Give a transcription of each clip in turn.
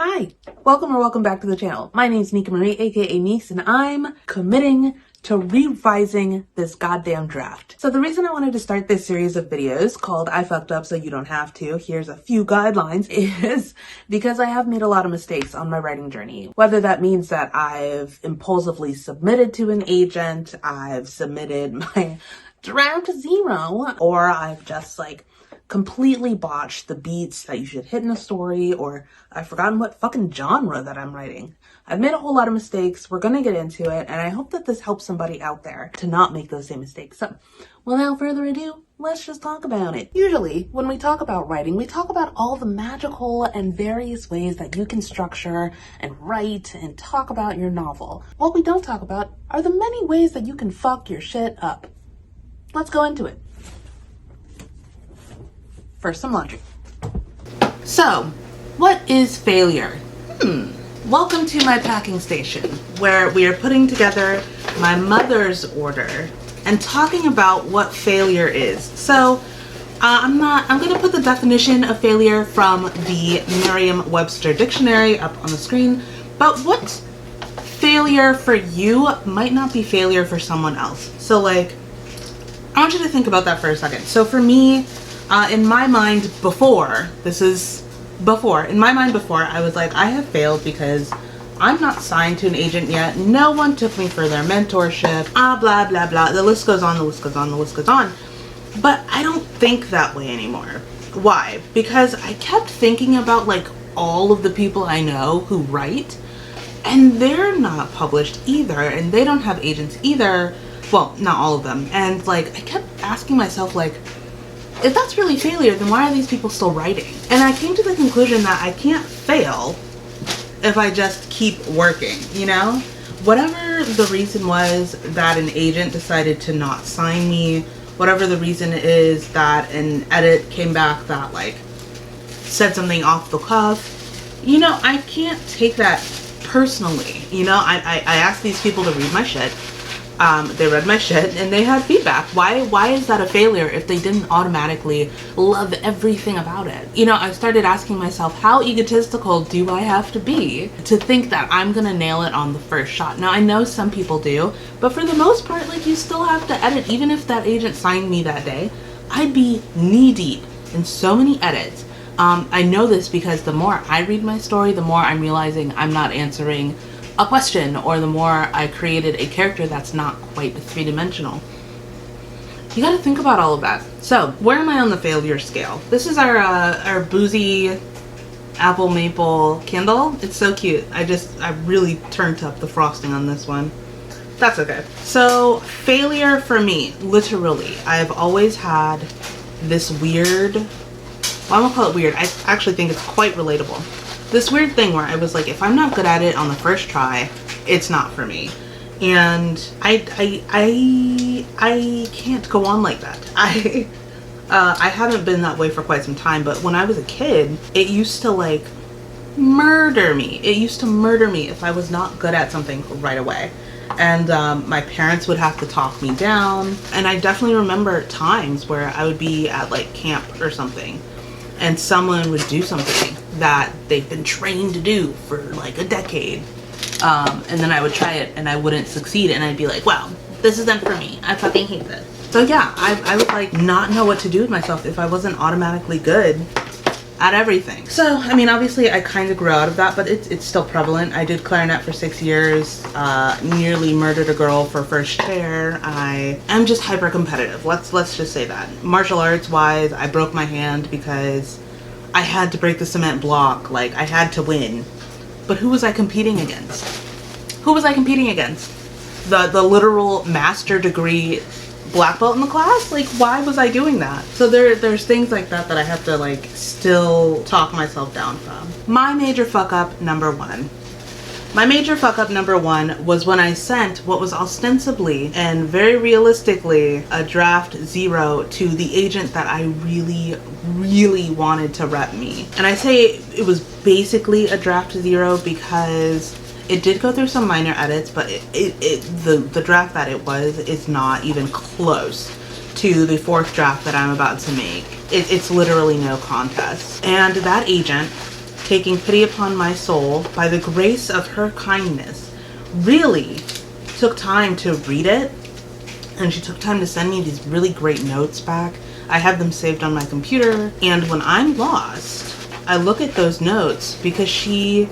Hi, welcome back to the channel. My name is Nika Marie, aka Niece, and I'm committing to revising this goddamn draft. So the reason I wanted to start this series of videos called I Fucked Up So You Don't Have To, here's a few guidelines, is because I have made a lot of mistakes on my writing journey. Whether that means that I've impulsively submitted to an agent, I've submitted my draft 0, or I've just completely botched the beats that you should hit in a story, or I've forgotten what fucking genre that I'm writing. I've made a whole lot of mistakes. We're gonna get into it, and I hope that this helps somebody out there to not make those same mistakes. So, without further ado, let's just talk about it. Usually, when we talk about writing, we talk about all the magical and various ways that you can structure and write and talk about your novel. What we don't talk about are the many ways that you can fuck your shit up. Let's go into it. First, some laundry. So, what is failure? Welcome to my packing station, where we are putting together my mother's order and talking about what failure is. So, I'm gonna put the definition of failure from the Merriam-Webster dictionary up on the screen, but what failure for you might not be failure for someone else. So I want you to think about that for a second. So for me, in my mind before, I was like, I have failed because I'm not signed to an agent yet. No one took me for their mentorship, blah, blah, blah. The list goes on, the list goes on, the list goes on. But I don't think that way anymore. Why? Because I kept thinking about all of the people I know who write, and they're not published either, and they don't have agents either. Well, not all of them. And I kept asking myself, if that's really failure, then why are these people still writing? And I came to the conclusion that I can't fail if I just keep working, you know? Whatever the reason was that an agent decided to not sign me, whatever the reason is that an edit came back that said something off the cuff, I can't take that personally. I asked these people to read my shit. They read my shit and they had feedback. Why is that a failure if they didn't automatically love everything about it? I started asking myself, how egotistical do I have to be to think that I'm gonna nail it on the first shot? Now, I know some people do, but for the most part, you still have to edit. Even if that agent signed me that day, I'd be knee deep in so many edits. I know this because the more I read my story, the more I'm realizing I'm not answering a question, or the more I created a character that's not quite three-dimensional. You gotta think about all of that. So, where am I on the failure scale? This is our boozy apple maple candle. It's so cute. I really turned up the frosting on this one. That's okay. So, failure for me, literally, I've always had this weird, well, I won't call it weird, I actually think it's quite relatable. This weird thing where I was like, if I'm not good at it on the first try, it's not for me. And I can't go on like that. I haven't been that way for quite some time, but when I was a kid, it used to murder me. It used to murder me if I was not good at something right away. And my parents would have to talk me down. And I definitely remember times where I would be at camp or something, and someone would do something that they've been trained to do for a decade, and then I would try it and I wouldn't succeed, and I'd be like, wow, this isn't for me, I fucking hate this. So yeah, I would not know what to do with myself if I wasn't automatically good at everything. So I mean, obviously I kind of grew out of that, but it's still prevalent. I did clarinet for 6 years, nearly murdered a girl for first chair. I am just hyper competitive, let's just say that. Martial arts wise, I broke my hand because I had to break the cement block. I had to win. But who was I competing against? Who was I competing against? The literal master degree black belt in the class? Why was I doing that? So there's things like that that I have to still talk myself down from. My major fuck up number one. My major fuck up number one was when I sent what was ostensibly and very realistically a draft 0 to the agent that I really, really wanted to rep me. And I say it was basically a draft 0 because it did go through some minor edits, but the draft that it was is not even close to the 4th draft that I'm about to make. It's literally no contest. And that agent taking pity upon my soul by the grace of her kindness, really took time to read it, and she took time to send me these really great notes back. I have them saved on my computer, and when I'm lost, I look at those notes because she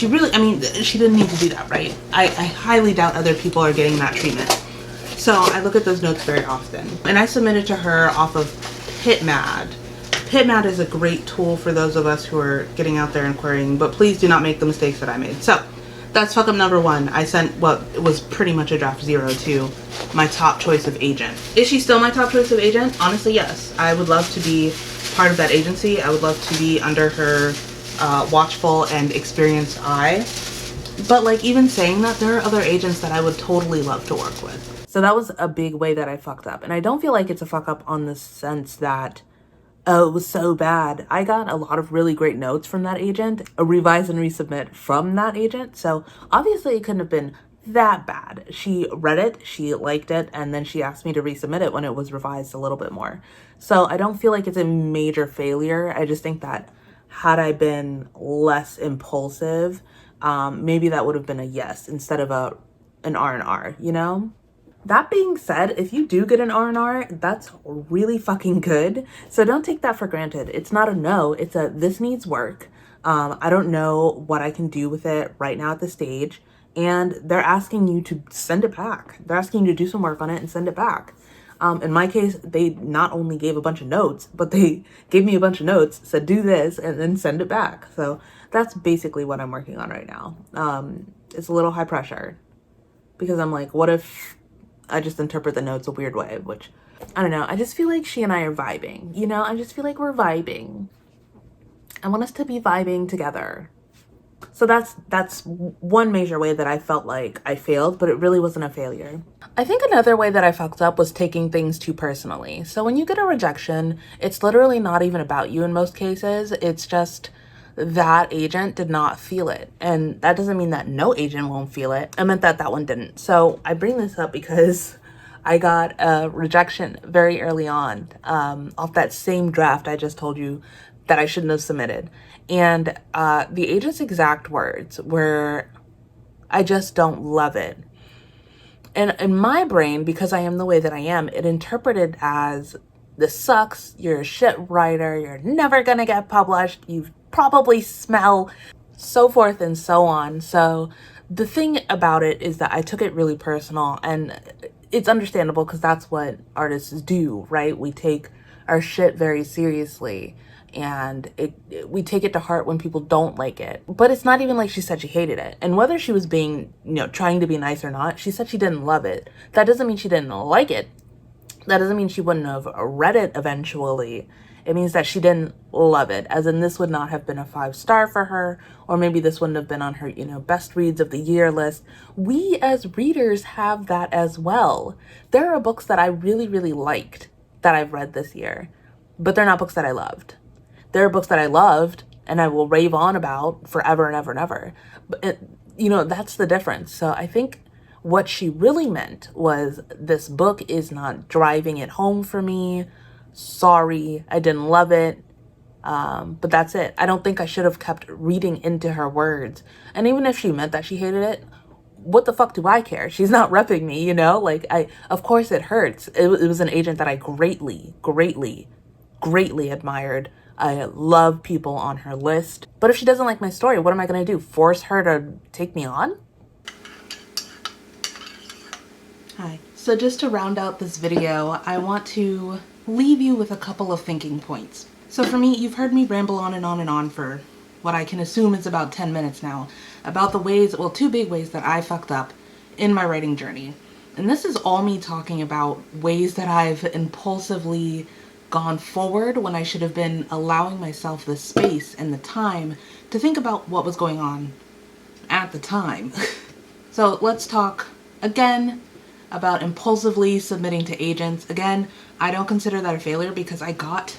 really, I mean, she didn't need to do that, right? I highly doubt other people are getting that treatment. So I look at those notes very often. And I submitted to her off of PitMad. PitMad is a great tool for those of us who are getting out there and querying, but please do not make the mistakes that I made. So that's fuck up number one. I sent what was pretty much a draft 0 to my top choice of agent. Is she still my top choice of agent? Honestly, yes. I would love to be part of that agency. I would love to be under her watchful and experienced eye. But like, even saying that, there are other agents that I would totally love to work with. So that was a big way that I fucked up. And I don't feel like it's a fuck up on the sense that, oh, it was so bad. I got a lot of really great notes from that agent, a revise and resubmit from that agent. So obviously it couldn't have been that bad. She read it, she liked it, and then she asked me to resubmit it when it was revised a little bit more. So I don't feel like it's a major failure. I just think that had I been less impulsive, maybe that would have been a yes instead of an R&R, you know? That being said, if you do get an R&R, that's really fucking good. So don't take that for granted. It's not a no, it's a this needs work. I don't know what I can do with it right now at this stage. And they're asking you to send it back. They're asking you to do some work on it and send it back. In my case, they not only gave a bunch of notes, but they gave me a bunch of notes, said do this, and then send it back. So that's basically what I'm working on right now. It's a little high pressure because I'm like, what if I just interpret the notes a weird way, which, I don't know. I just feel like she and I are vibing, you know? I just feel like we're vibing. I want us to be vibing together. So that's one major way that I felt like I failed, but it really wasn't a failure. I think another way that I fucked up was taking things too personally. So when you get a rejection, it's literally not even about you in most cases. It's just that agent did not feel it. And that doesn't mean that no agent won't feel it. I meant that that one didn't. So I bring this up because I got a rejection very early on off that same draft I just told you that I shouldn't have submitted. And the agent's exact words were, I just don't love it. And in my brain, because I am the way that I am, it interpreted as, this sucks, you're a shit writer, you're never gonna get published, you probably smell, so forth and so on. So the thing about it is that I took it really personal, and it's understandable because that's what artists do, right? We take our shit very seriously, and we take it to heart when people don't like it. But it's not even like she said she hated it. And whether she was being, you know, trying to be nice or not, she said she didn't love it. That doesn't mean she didn't like it. That doesn't mean she wouldn't have read it eventually. It means that she didn't love it, as in this would not have been a 5-star for her, or maybe this wouldn't have been on her, you know, best reads of the year list. We as readers have that as well. There are books that I really, really liked that I've read this year, but they're not books that I loved. There are books that I loved and I will rave on about forever and ever and ever. But, you know, that's the difference. So I think what she really meant was, this book is not driving it home for me. Sorry, I didn't love it. But that's it. I don't think I should have kept reading into her words. And even if she meant that she hated it, what the fuck do I care? She's not repping me, you know? Like, of course it hurts. It was an agent that I greatly, greatly, greatly admired. I love people on her list. But if she doesn't like my story, what am I gonna do? Force her to take me on? Hi. So just to round out this video, I want to leave you with a couple of thinking points. So for me, you've heard me ramble on and on and on for what I can assume is about 10 minutes now, about the ways, well, 2 big ways that I fucked up in my writing journey. And this is all me talking about ways that I've impulsively gone forward when I should have been allowing myself the space and the time to think about what was going on at the time. So let's talk again about impulsively submitting to agents. Again, I don't consider that a failure because I got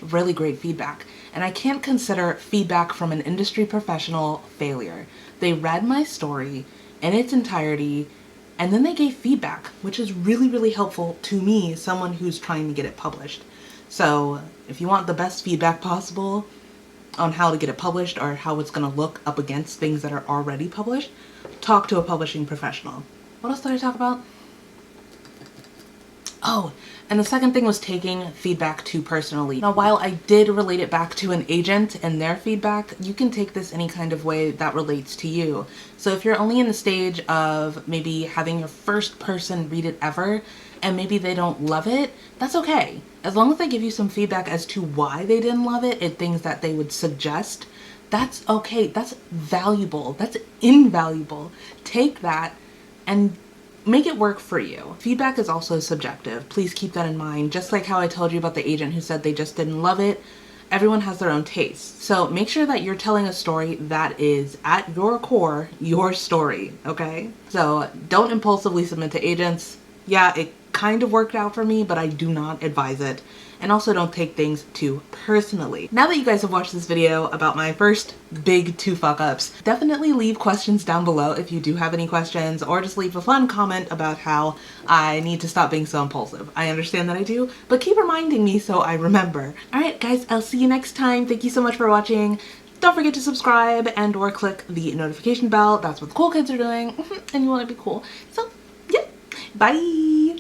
really great feedback, and I can't consider feedback from an industry professional failure. They read my story in its entirety, and then they gave feedback, which is really, really helpful to me, someone who's trying to get it published. So if you want the best feedback possible, on how to get it published or how it's going to look up against things that are already published, talk to a publishing professional. What else did I talk about? Oh, and the second thing was taking feedback too personally. Now, while I did relate it back to an agent and their feedback, you can take this any kind of way that relates to you. So if you're only in the stage of maybe having your first person read it ever, and maybe they don't love it, that's okay. As long as they give you some feedback as to why they didn't love it and things that they would suggest, that's okay. That's valuable. That's invaluable. Take that and make it work for you. Feedback is also subjective. Please keep that in mind. Just like how I told you about the agent who said they just didn't love it, everyone has their own taste. So make sure that you're telling a story that is, at your core, your story, okay? So don't impulsively submit to agents. Yeah, it kind of worked out for me, but I do not advise it. And also don't take things too personally. Now that you guys have watched this video about my first big 2 fuck-ups, definitely leave questions down below if you do have any questions, or just leave a fun comment about how I need to stop being so impulsive. I understand that I do, but keep reminding me so I remember. Alright guys, I'll see you next time. Thank you so much for watching. Don't forget to subscribe and or click the notification bell. That's what the cool kids are doing and you want to be cool. So, yeah, bye!